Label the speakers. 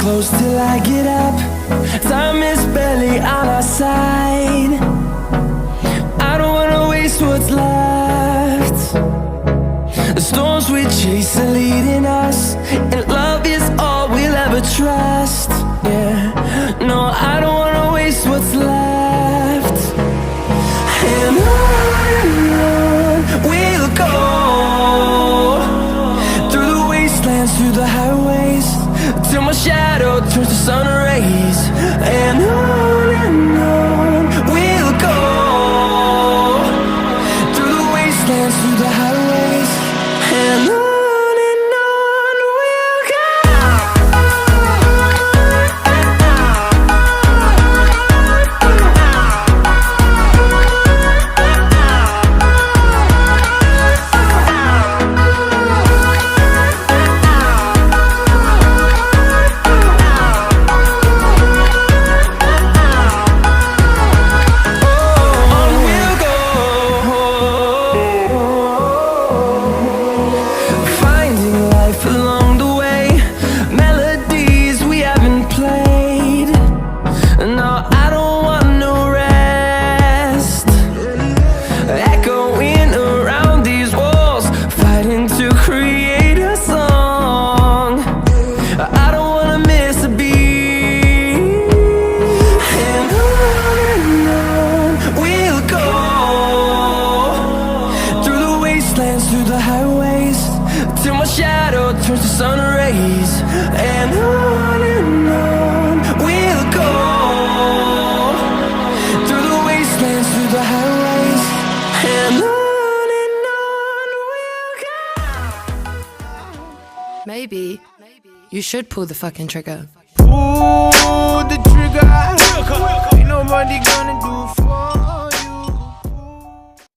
Speaker 1: close till I get up. Time is barely on our side. I don't wanna waste what's left. The storms we chase are leading us, and love is all we'll ever trust. Yeah, no, I don't wanna waste what's left. And on we'll go, through the wastelands, through the highways, till my shadow turns to sun rays. And on we'll go, through the wastelands, through the highways, and on we'll go. Through the highways, till my shadow turns to sun rays. And on we'll go, through the wastelands, through the highways, and on we'll go.
Speaker 2: Maybe you should pull the fucking trigger.
Speaker 3: Pull the trigger.